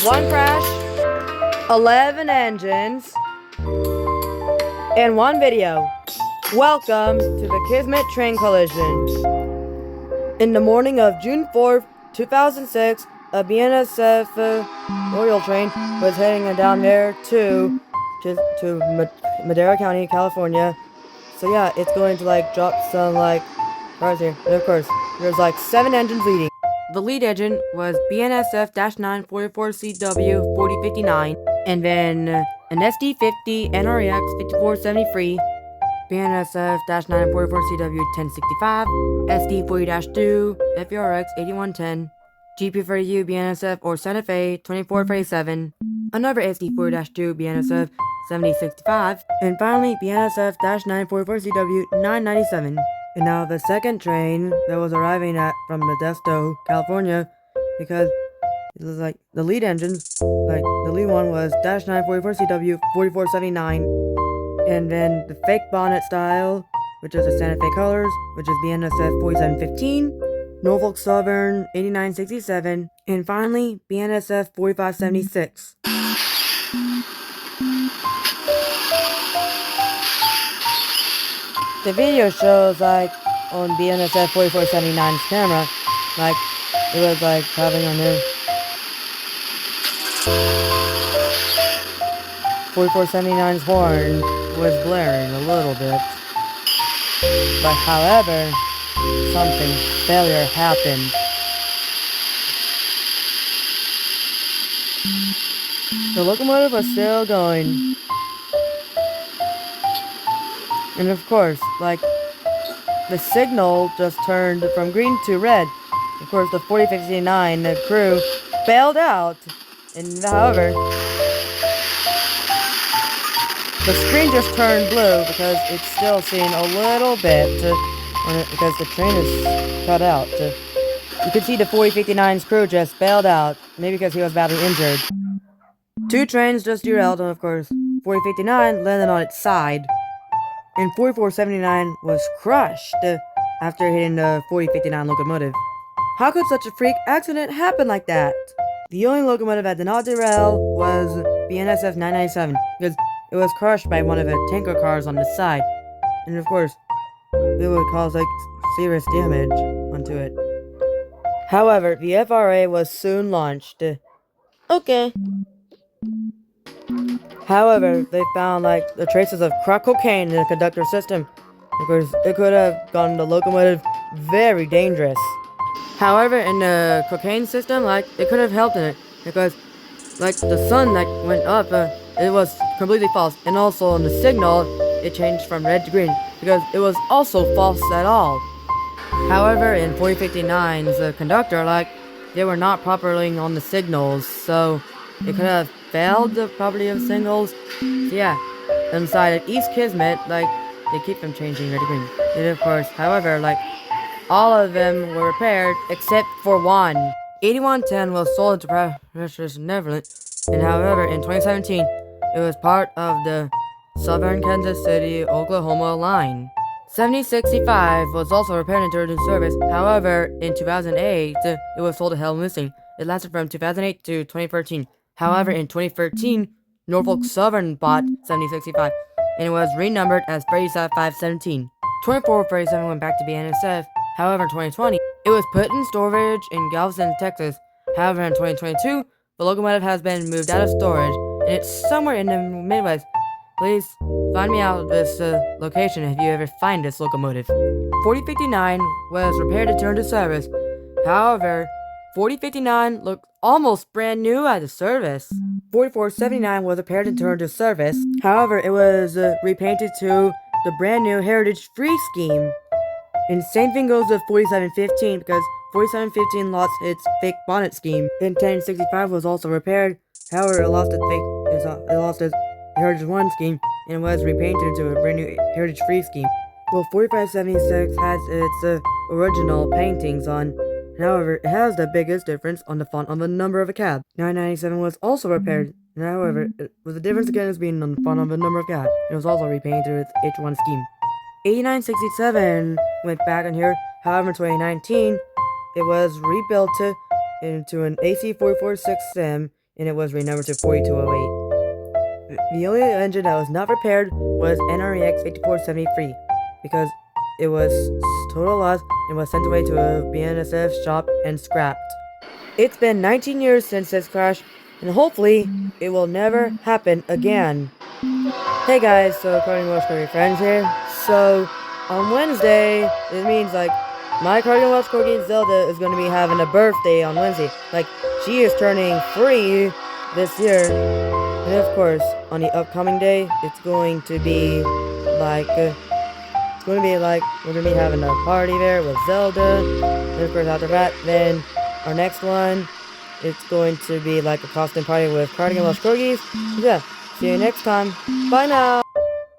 1 crash, 11 engines, and 1 video. Welcome to the Kismet Train Collision. In the morning of June 4th, 2006, a BNSF Royal train was heading down there to Madera County, California. So yeah, it's going to drop some cars here. And of course, there's 7 engines leading. The lead engine was BNSF-944CW 4059, and then an SD50 NREX 5473, BNSF-944CW 1065, SD40-2 FURX 8110, GP30U BNSF or Santa Fe 2437, another SD40-2 BNSF 7065, and finally BNSF-944CW 997. And now the second train that was arriving from Modesto, California, because it was the lead engine, the lead one was -944CW 4479, and then the fake bonnet style, which is the Santa Fe colors, which is BNSF 4715, Norfolk Southern 8967, and finally BNSF 4576. The video shows on BNSF 4479's camera, it was having on there. 4479's horn was blaring a little bit. But however, failure happened. The locomotive was still going. And of course, the signal just turned from green to red. Of course, the 4059 crew bailed out. And however, the screen just turned blue because it's still seeing a little bit on it because the train is cut out. You can see the 4059's crew just bailed out, maybe because he was badly injured. 2 trains just derailed, and of course, 4059 landed on its side. And 4479 was crushed after hitting the 4059 locomotive. How could such a freak accident happen like that? The only locomotive that did not derail was BNSF 997, because it was crushed by one of the tanker cars on the side. And of course, it would cause serious damage onto it. However, the FRA was soon launched. Okay. However, they found the traces of crack cocaine in the conductor system. Of course, it could have gotten the locomotive very dangerous. However, in the cocaine system, it could have helped in it because, the sun that went up, it was completely false, and also on the signal, it changed from red to green because it was also false at all. However, in 4059's conductor, they were not properly on the signals, so it could have failed the property of signals. So yeah, inside at East Kismet, they keep them changing red to green. And of course, however, all of them were repaired except for one. 8110 was sold to Precious Neverland, and however, in 2017, it was part of the Southern Kansas City, Oklahoma line. 7065 was also repaired and turned into service. However, in 2008, it was sold to Hell Missing. It lasted from 2008 to 2013. However, in 2013, Norfolk Southern bought 7065, and it was renumbered as 3517. 2437 went back to BNSF. However, in 2020, it was put in storage in Galveston, Texas. However, in 2022, the locomotive has been moved out of storage, and it's somewhere in the Midwest. Please find me out this location if you ever find this locomotive. 4059 was repaired and turned to service. However, 4059 looked almost brand new at the service. 4479 was repaired and turned to service. However, it was repainted to the brand new Heritage Free scheme. And same thing goes with 4715 because 4715 lost its fake bonnet scheme. And 1065 was also repaired. However, it lost its Heritage 1 scheme and was repainted into a brand new Heritage Free scheme. Well, 4576 has its original paintings on. However, it has the biggest difference on the font on the number of a cab. 997 was also repaired. However, the difference again is being on the font of the number of cab. It was also repainted with H1 scheme. 8967 went back on here. However, in 2019, it was rebuilt into an AC446M and it was renumbered to 4208. The only engine that was not repaired was NREX 8473 because it was total loss and was sent away to a BNSF shop and scrapped. It's been 19 years since this crash, and hopefully it will never happen again. Hey guys, so Cardigan Welsh Corgi friends here. So on Wednesday, it means like my Cardigan Welsh Corgi Zelda is going to be having a birthday on Wednesday. Like she is turning 3 this year, and of course on the upcoming day, it's going to be like we're going to be having a party there with Zelda, and of course after that, then our next one, it's going to be like a costume party with Cardigan Welsh Corgis. Yeah, see you next time. Bye now!